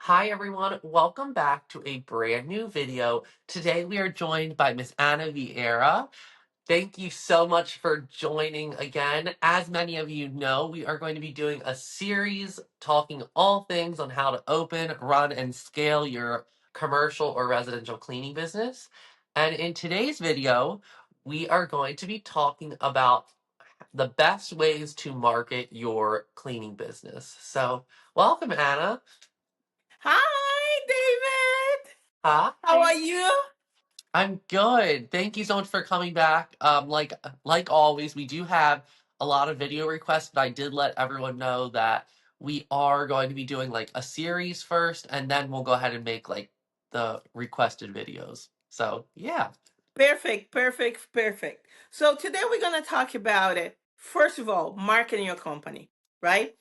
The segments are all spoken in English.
Hi everyone, welcome back to a brand new video. Today we are joined by Miss Anna Vierra. Thank you so much for joining again. As many of you know, we are going to be doing a series talking all things on how to open, run, and scale your commercial or residential cleaning business. And in today's video, we are going to be talking about the best ways to market your cleaning business. So, welcome, Anna. Hi, David. How Hi. are you? I'm good. Thank you so much for coming back. Like always, we do have a lot of video requests, but I did let everyone know that we are going to be doing like a series first, and then we'll go ahead and make like the requested videos. So yeah. Perfect, perfect, perfect. So today we're going to talk about it. First of all, marketing your company, right?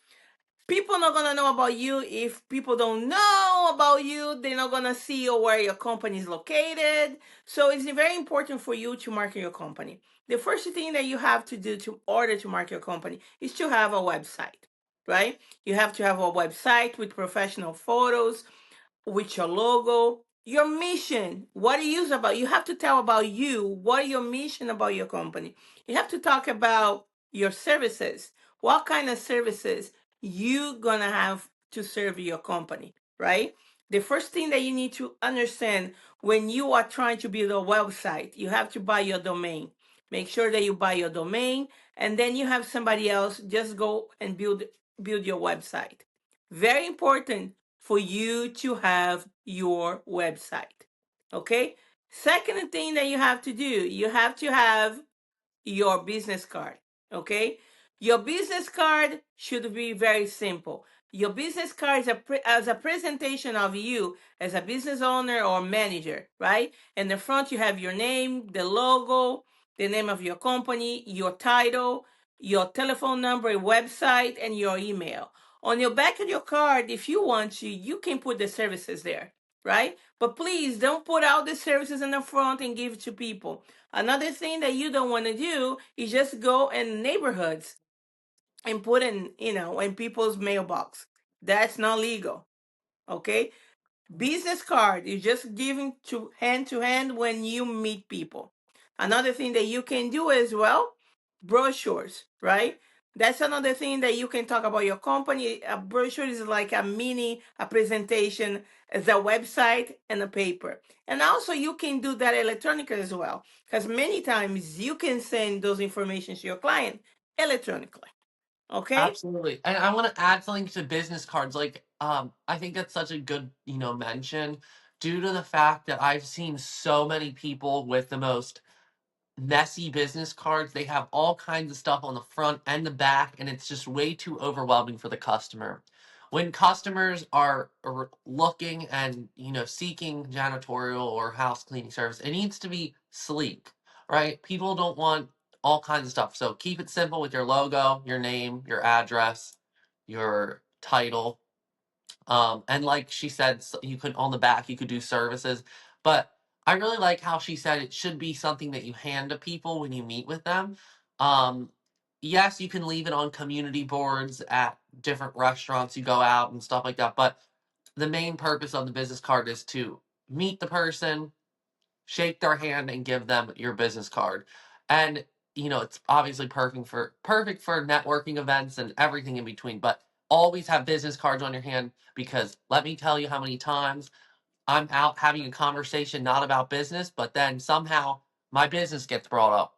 People not going to know about you if people don't know about you. They're not going to see where your company is located. So it's very important for you to market your company. The first thing that you have to do to order to market your company is to have a website, right? You have to have a website with professional photos, with your logo, your mission. What are you about? You have to tell about you. What are your mission about your company? You have to talk about your services. What kind of services you gonna have to serve your company, right? The first thing that you need to understand when you are trying to build a website, you have to buy your domain. Make sure that you buy your domain, and then you have somebody else just go and build your website. Very important for you to have your website. Okay? Second thing that you have to do, you have to have your business card. Okay? Your business card should be very simple. Your business card is as a presentation of you as a business owner or manager, right? In the front, you have your name, the logo, the name of your company, your title, your telephone number, website, and your email. On your back of your card, if you want to, you can put the services there, right? But please don't put all the services in the front and give it to people. Another thing that you don't want to do is just go in neighborhoods and put in people's mailbox. That's not legal. Okay? Business card is just giving to hand when you meet people. Another thing that you can do as well, brochures, right? That's another thing that you can talk about your company. A brochure is like a presentation as a website and a paper. And also you can do that electronically as well. Because many times you can send those information to your client electronically. Okay? Absolutely. And I want to add something to business cards. I think that's such a good, mention due to the fact that I've seen so many people with the most messy business cards. They have all kinds of stuff on the front and the back, and it's just way too overwhelming for the customer. When customers are looking and seeking janitorial or house cleaning service, it needs to be sleek, right? People don't want all kinds of stuff. So keep it simple with your logo, your name, your address, your title, and like she said, you could on the back you could do services, but I really like how she said it should be something that you hand to people when you meet with them. Um, yes, you can leave it on community boards at different restaurants you go out and stuff like that, but the main purpose of the business card is to meet the person, shake their hand, and give them your business card. And it's obviously perfect for networking events and everything in between, but always have business cards on your hand, because let me tell you how many times I'm out having a conversation not about business, but then somehow my business gets brought up.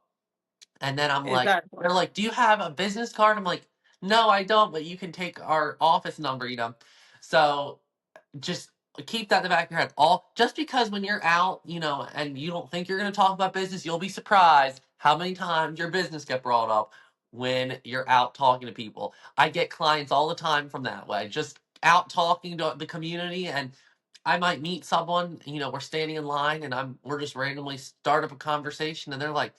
And then Exactly. they're like, "Do you have a business card?" I'm like, "No, I don't, but you can take our office number." So just keep that in the back of your head. All just because when you're out, and you don't think you're going to talk about business, you'll be surprised how many times your business get brought up when you're out talking to people. I get clients all the time from that way, just out talking to the community, and I might meet someone. We're standing in line, and we're just randomly start up a conversation, and they're like,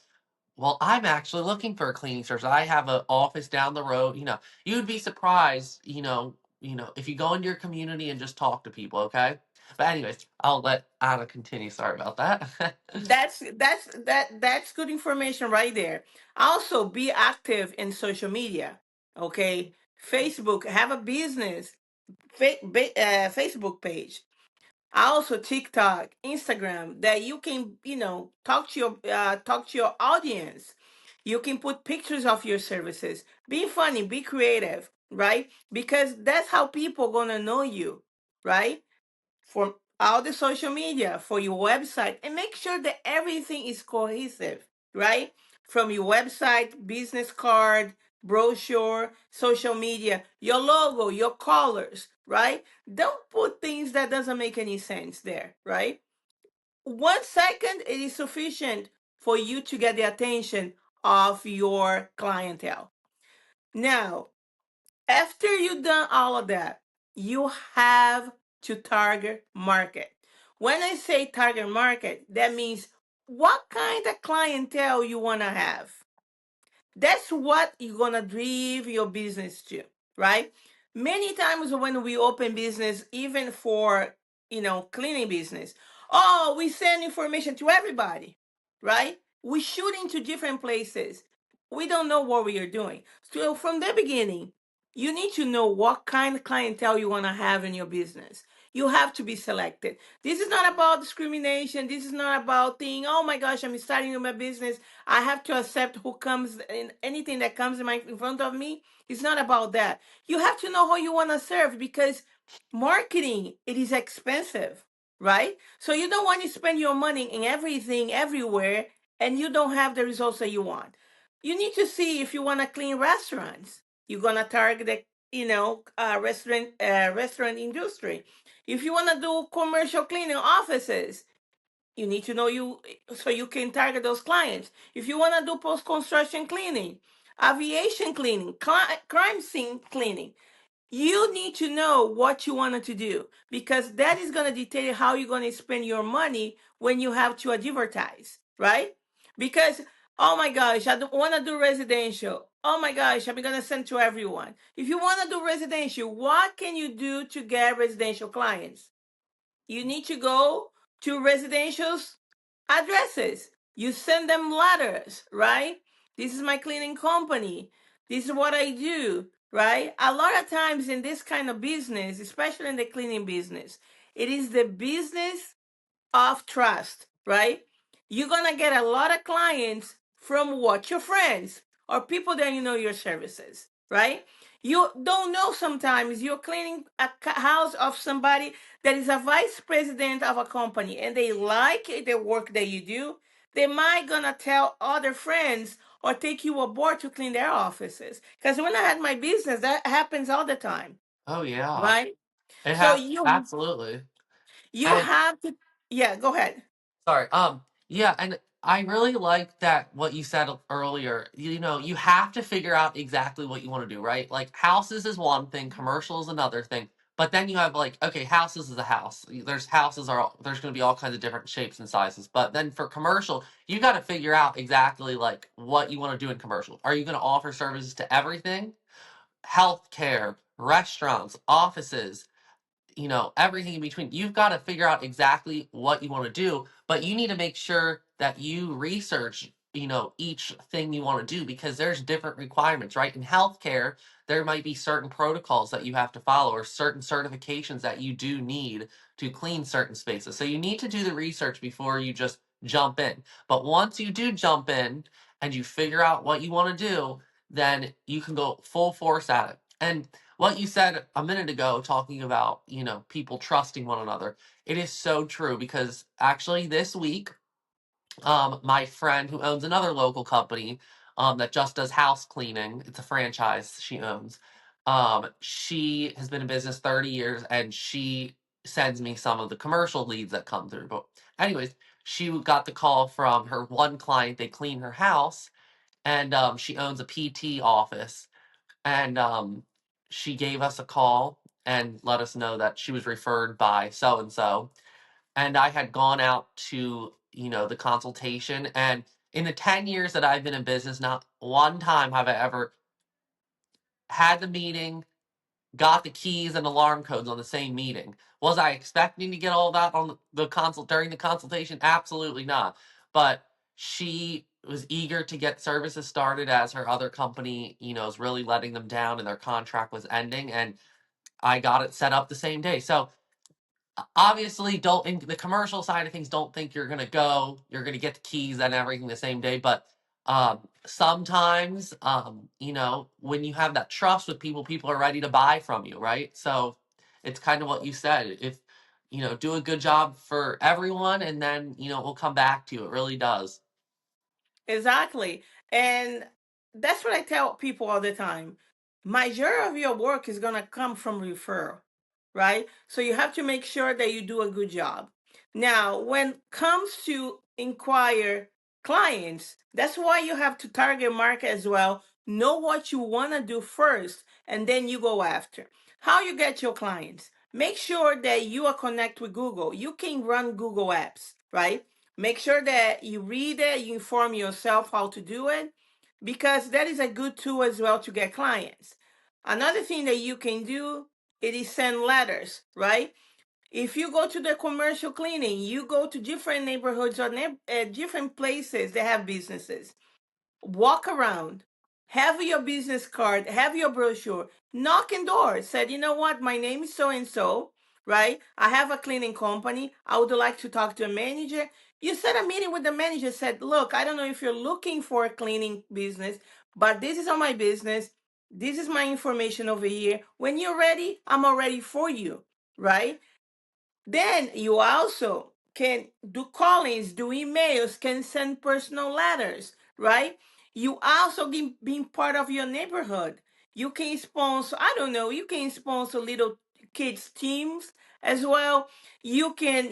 well, I'm actually looking for a cleaning service. I have an office down the road. You'd be surprised, if you go into your community and just talk to people, okay? But anyways, I'll let Anna continue. Sorry about that. That's good information right there. Also, be active in social media. Okay, Facebook, have a business. Facebook page, also TikTok, Instagram, that you can, talk to your audience. You can put pictures of your services. Be funny, be creative, right? Because that's how people gonna know you, right? For all the social media, for your website, and make sure that everything is cohesive, right? From your website, business card, brochure, social media, your logo, your colors, right? Don't put things that doesn't make any sense there, right? 1 second it is sufficient for you to get the attention of your clientele. Now, after you've done all of that, you have to target market. When I say target market, that means what kind of clientele you want to have. That's what you're gonna drive your business to, right? Many times when we open business, even for cleaning business, oh, we send information to everybody, right? We shoot into different places. We don't know what we are doing. So from the beginning, you need to know what kind of clientele you want to have in your business. You have to be selected. This is not about discrimination. This is not about thinking, oh my gosh, I'm starting my business. I have to accept who comes in, anything that comes in front of me. It's not about that. You have to know how you want to serve, because marketing, it is expensive, right? So you don't want to spend your money in everything everywhere and you don't have the results that you want. You need to see if you want to clean restaurants. You're gonna target the restaurant industry. If you want to do commercial cleaning offices, you need to know you so you can target those clients. If you want to do post construction cleaning, aviation cleaning, crime scene cleaning, you need to know what you wanted to do, because that is going to dictate how you're going to spend your money when you have to advertise, right? Because, oh my gosh, I want to do residential. Oh my gosh, I'm going to send to everyone. If you want to do residential, what can you do to get residential clients? You need to go to residential's addresses. You send them letters, right? This is my cleaning company. This is what I do, right? A lot of times in this kind of business, especially in the cleaning business, it is the business of trust, right? You're gonna get a lot of clients from what? Your friends or people that you know your services, right? You don't know, sometimes you're cleaning a house of somebody that is a vice president of a company and they like the work that you do. They might gonna tell other friends or take you aboard to clean their offices. Because when I had my business, that happens all the time, Oh yeah, right? it So has you absolutely. you And have to, yeah, go ahead. sorry. Yeah, and I really like that what you said earlier. You know, you have to figure out exactly what you want to do, right? Like houses is one thing, commercial is another thing. But then you have like, okay, houses is a house. There's going to be all kinds of different shapes and sizes. But then for commercial, you got to figure out exactly like what you want to do in commercial. Are you going to offer services to everything? Healthcare, restaurants, offices, everything in between. You've got to figure out exactly what you want to do, but you need to make sure that you research, each thing you want to do because there's different requirements, right? In healthcare, there might be certain protocols that you have to follow or certain certifications that you do need to clean certain spaces. So you need to do the research before you just jump in. But once you do jump in and you figure out what you want to do, then you can go full force at it. And what you said a minute ago, talking about, people trusting one another, it is so true because actually this week, my friend who owns another local company, that just does house cleaning, it's a franchise she owns. She has been in business 30 years and she sends me some of the commercial leads that come through. But, anyways, she got the call from her one client. They clean her house and she owns a PT office and she gave us a call and let us know that she was referred by so and so. And I had gone out to, the consultation. And in the 10 years that I've been in business, not one time have I ever had the meeting, got the keys and alarm codes on the same meeting. Was I expecting to get all that on the consult during the consultation? Absolutely not. But she was eager to get services started as her other company, is really letting them down and their contract was ending. And I got it set up the same day. So obviously, don't in the commercial side of things, don't think you're gonna get the keys and everything the same day. But sometimes, when you have that trust with people, people are ready to buy from you, right? So it's kind of what you said. If do a good job for everyone, and then it will come back to you. It really does. Exactly. And that's what I tell people all the time. Majority of your work is going to come from referral, right? So you have to make sure that you do a good job. Now, when it comes to inquire clients, that's why you have to target market as well. Know what you want to do first, and then you go after. How you get your clients? Make sure that you are connect with Google. You can run Google apps, right? Make sure that you read it, you inform yourself how to do it, because that is a good tool as well to get clients. Another thing that you can do, it is send letters, right? If you go to the commercial cleaning, you go to different neighborhoods or different places that have businesses, walk around, have your business card, have your brochure, knock in doors, said, you know what, my name is so and so, right? I have a cleaning company. I would like to talk to a manager. You set a meeting with the manager, said, look, I don't know if you're looking for a cleaning business, but this is on my business. This is my information over here. When you're ready, I'm all ready for you, right? Then you also can do callings, do emails, can send personal letters, right? You also can be part of your neighborhood. You can sponsor, I don't know, you can sponsor little kids teams as well. You can,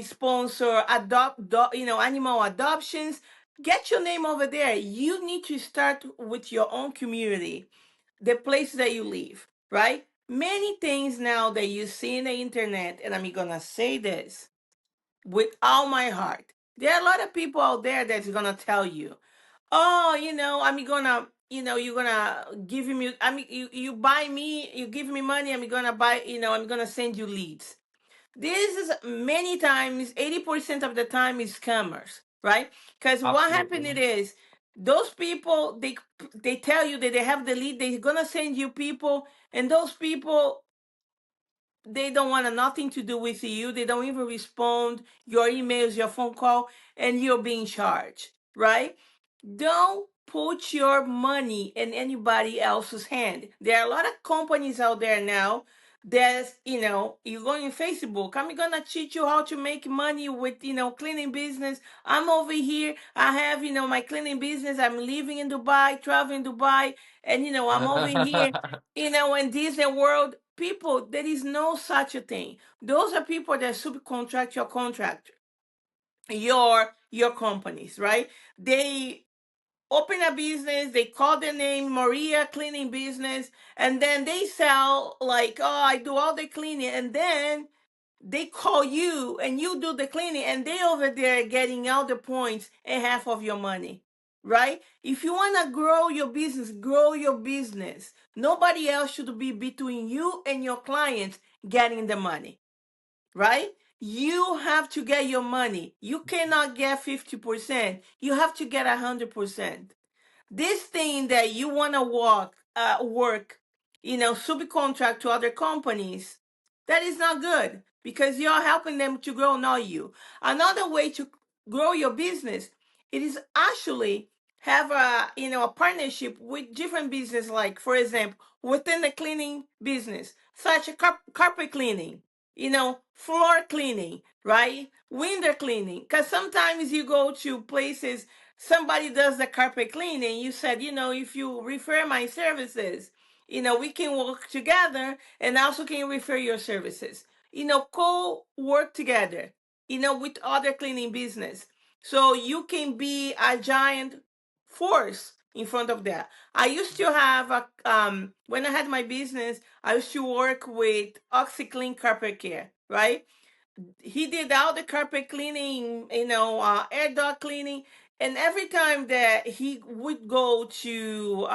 sponsor animal adoptions. Get your name over there. You need to start with your own community, the place that you live, right? Many things now that you see in the internet, and I'm gonna say this with all my heart. There are a lot of people out there that's gonna tell you, oh, I'm gonna, you're gonna give me, you buy me, you give me money, I'm gonna buy, I'm gonna send you leads. This is many times, 80% of the time is scammers, right? Because what happened Absolutely. it is those people, they tell you that they have the lead, they're gonna send you people, and those people, they don't want nothing to do with you. They don't even respond your emails, your phone call, and you're being charged, right? Don't put your money in anybody else's hand. There are a lot of companies out there now that's, you go in Facebook, I'm gonna teach you how to make money with, cleaning business. I'm over here. I have, my cleaning business. I'm living in Dubai, traveling Dubai, and I'm over here, in Disney World. People, there is no such a thing. Those are people that subcontract your contractor, your companies, right? They open a business, they call their name Maria Cleaning Business, and then they sell like, oh, I do all the cleaning, and then they call you and you do the cleaning, and they over there getting all the points and half of your money, right? If you want to grow your business, grow your business. Nobody else should be between you and your clients getting the money, right? You have to get your money. You cannot get 50%. You have to get 100%. This thing that you want to work, subcontract to other companies, that is not good because you're helping them to grow, not you. Another way to grow your business, it is actually have a partnership with different business, like for example, within the cleaning business, such as carpet cleaning, floor cleaning, right? Window cleaning. Because sometimes you go to places, somebody does the carpet cleaning. You said, if you refer my services, we can work together and also can refer your services. Co-work together, with other cleaning business. So you can be a giant force in front of that. I used to have when I had my business, I used to work with OxyClean Carpet Care, right? He did all the carpet cleaning, air duct cleaning, and every time that he would go to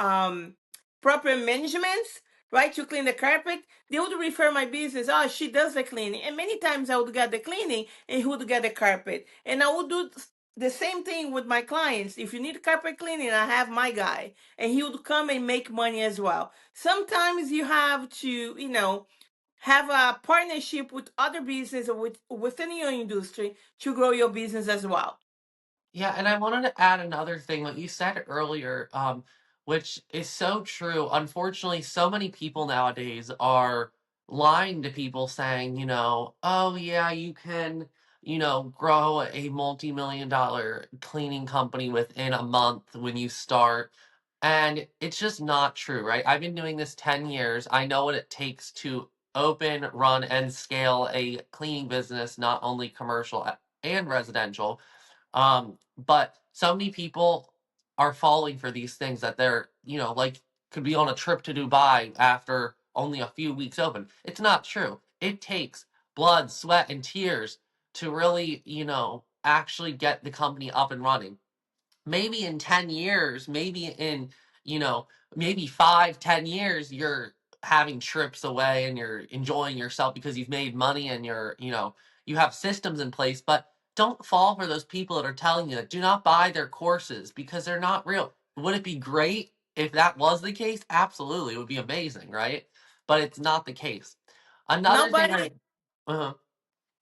proper managements, right, to clean the carpet, they would refer my business. Oh, she does the cleaning, and many times I would get the cleaning, and he would get the carpet, and I would do the same thing with my clients. If you need carpet cleaning, I have my guy, and he would come and make money as well. Sometimes you have to, have a partnership with other business or within your industry to grow your business as well. Yeah, and I wanted to add another thing that you said earlier, which is so true. Unfortunately, so many people nowadays are lying to people saying, oh yeah, you can, grow a multi-million dollar cleaning company within a month when you start. And it's just not true, right? I've been doing this 10 years. I know what it takes to open, run, and scale a cleaning business, not only commercial and residential. But so many people are falling for these things that they're, like could be on a trip to Dubai after only a few weeks open. It's not true. It takes blood, sweat, and tears to really, actually get the company up and running. Maybe in 10 years, maybe in, you know, maybe 5, 10 years, you're having trips away and you're enjoying yourself because you've made money and you have systems in place. But don't fall for those people that are telling you that. Do not buy their courses because they're not real. Would it be great if that was the case? Absolutely. It would be amazing, right? But it's not the case. Another thing Nobody uh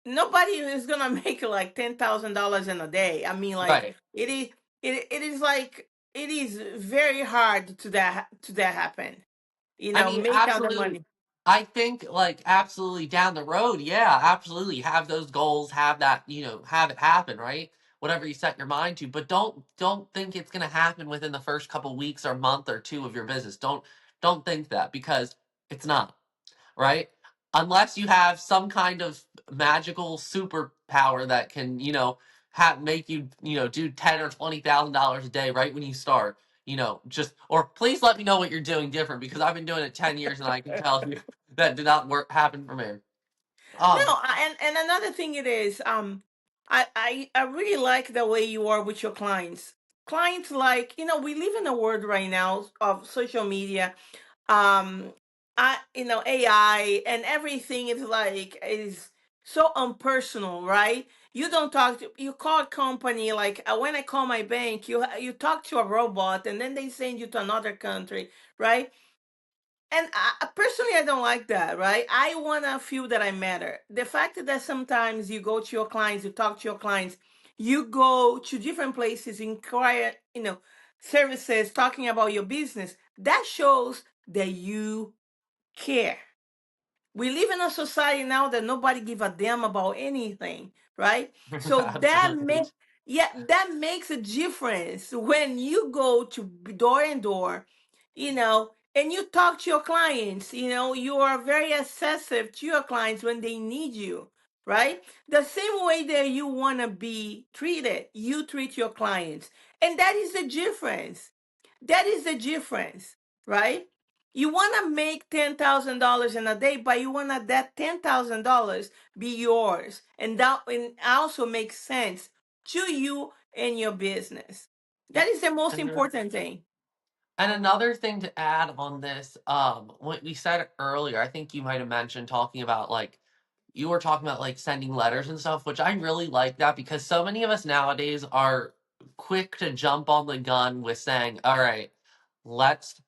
nobody is gonna make like $10,000 in a day. I mean, like right. it is like it is very hard to that happen. I mean, Make all the absolutely. money. I think like absolutely down the road, yeah, absolutely have those goals, have that, have it happen, right? Whatever you set your mind to, but don't think it's going to happen within the first couple weeks or month or two of your business. Don't think that because it's not, right? Unless you have some kind of magical superpower that can, have make you, do $10 or $20,000 a day right when you start. Just or please let me know what you're doing different because I've been doing it 10 years and I can tell you that did not work happen for me. No, Um, and another thing it is, I really like the way you are with your clients. Clients like, we live in a world right now of social media, um AI and everything is so impersonal, right? You don't talk to you call a company like when I call my bank, you talk to a robot and then they send you to another country, right? And personally, I don't like that, right? I want to feel that I matter. The fact that sometimes you go to your clients, you talk to your clients, you go to different places, inquire, services, talking about your business, that shows that you care. We live in a society now that nobody give a damn about anything, right? So absolutely. that makes a difference when you go to door and door, and you talk to your clients. You are very accessible to your clients when they need you, right? The same way that you want to be treated, you treat your clients, and that is the difference. That is the difference, right? You want to make $10,000 in a day, but you want that $10,000 be yours, and that and also makes sense to you and your business. Yeah. That is the most And important thing. another thing to add on this, what we said earlier, I think you might have mentioned talking about like you were talking about like sending letters and stuff, which I really like that because so many of us nowadays are quick to jump on the gun with saying, "All right, let's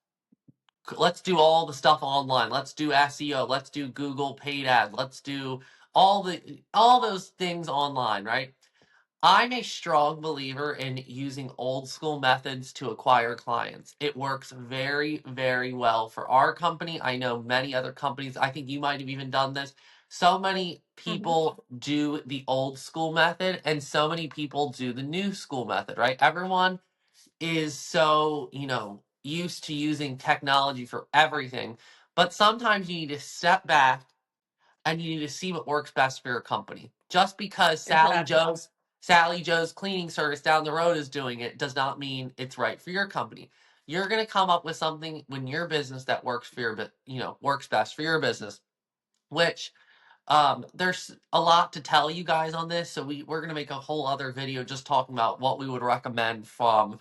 let's do all the stuff online. Let's do SEO. Let's do Google paid ad. Let's do all those things online, right?" I'm a strong believer in using old school methods to acquire clients. It works very, very well for our company. I know many other companies. I think you might have even done this. So many Mhm. people do the old school method, and so many people do the new school method, right? Everyone is so, used to using technology for everything. But sometimes you need to step back and you need to see what works best for your company. Just because Exactly. Sally Joe's cleaning service down the road is doing it does not mean it's right for your company. You're going to come up with something when your business that works for works best for your business, which there's a lot to tell you guys on this, so we're going to make a whole other video just talking about what we would recommend from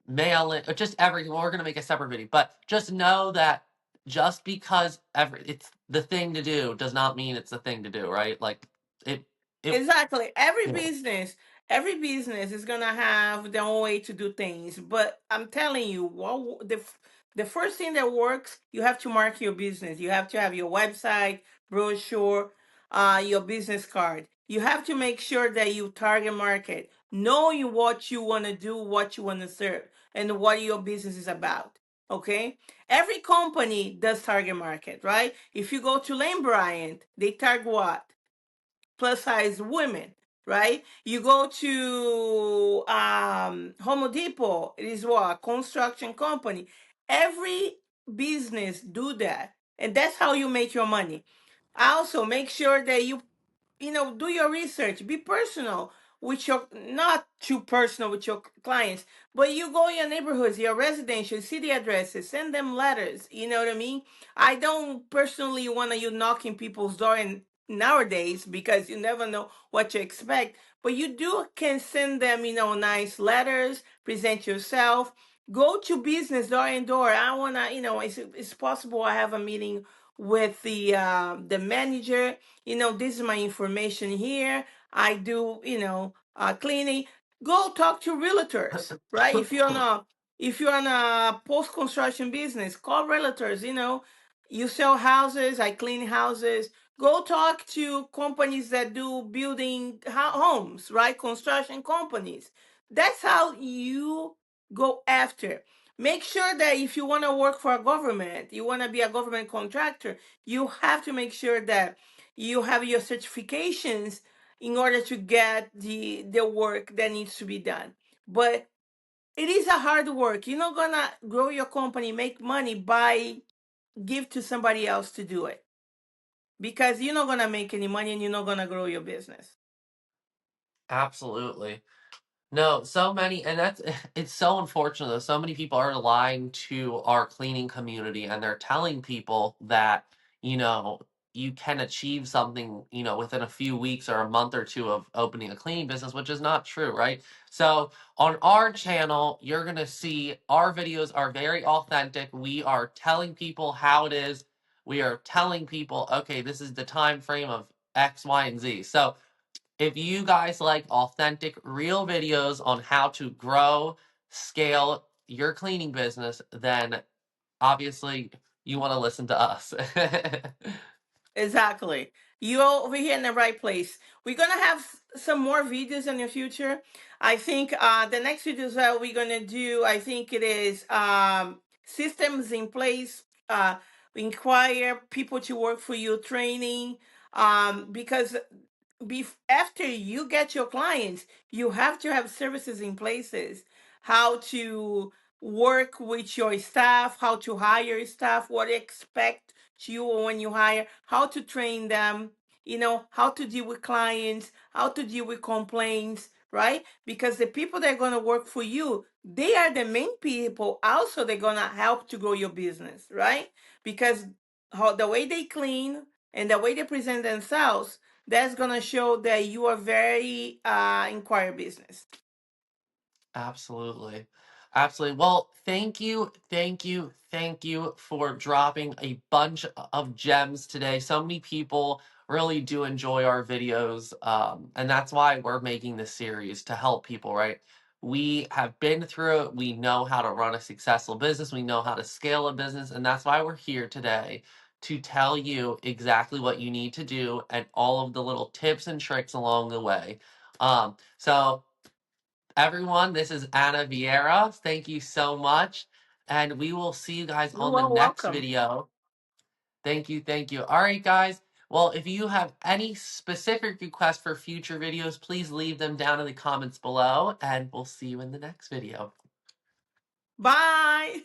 mail it, or just everything. Well, we're gonna make a separate video, but just know that just because it's the thing to do does not mean it's the thing to do, right? Like it, it, Exactly. you know, Every business is gonna have their own way to do things. But I'm telling you, the first thing that works, you have to market your business. You have to have your website, brochure, your business card. You have to make sure that you target market, know what you want to do, what you want to serve, and what your business is about. Okay? Every company does target market, right? If you go to Lane Bryant, they target what? Plus size women, right? You go to Home Depot, it is what? A construction company. Every business do that. And that's how you make your money. Also, make sure that you do your research, be personal with your, not too personal with your clients, but you go in your neighborhoods, your residential, see the addresses, send them letters. You know what I mean? I don't personally want to you knocking people's door in nowadays, because you never know what to expect, but you do can send them nice letters, present yourself, go to business door and door. I want to, it's possible I have a meeting with the manager. This is my information here. I do, cleaning. Go talk to realtors, right? If you're on a post construction business, call realtors. You sell houses, I clean houses. Go talk to companies that do building homes, right? Construction companies. That's how you go after. Make sure that if you want to work for a government, you want to be a government contractor, you have to make sure that you have your certifications in order to get the work that needs to be done. But it is a hard work. You're not gonna grow your company, make money by give to somebody else to do it, because you're not gonna make any money and you're not gonna grow your business. Absolutely. No, so many, and that's it's so unfortunate though. So many people are lying to our cleaning community, and they're telling people that, you know, you can achieve something, within a few weeks or a month or two of opening a cleaning business, which is not true, right? So on our channel, you're gonna see our videos are very authentic. We are telling people how it is. We are telling people, okay, this is the time frame of X, Y, and Z. So if you guys like authentic, real videos on how to grow, scale your cleaning business, then obviously you want to listen to us. Exactly. You're over here in the right place. We're gonna have some more videos in the future. I think the next videos that we're gonna do, I think it is systems in place, inquire people to work for you, training. Because after you get your clients, you have to have services in places. How to work with your staff, how to hire staff, what to expect you when you hire, how to train them, how to deal with clients, how to deal with complaints, right? Because the people that are going to work for you, they are the main people. Also, they're going to help to grow your business, right? Because the way they clean and the way they present themselves, that's gonna show that you are very inquire business. Absolutely. Absolutely. Well, thank you, thank you, thank you for dropping a bunch of gems today. So many people really do enjoy our videos. And that's why we're making this series to help people, right? We have been through it. We know how to run a successful business. We know how to scale a business. And that's why we're here today to tell you exactly what you need to do and all of the little tips and tricks along the way. So everyone, this is Anna Vieira. Thank you so much. And we will see you guys You on the are next welcome. video. Thank you. Thank you. All right, guys. Well, if you have any specific requests for future videos, please leave them down in the comments below, and we'll see you in the next video. Bye.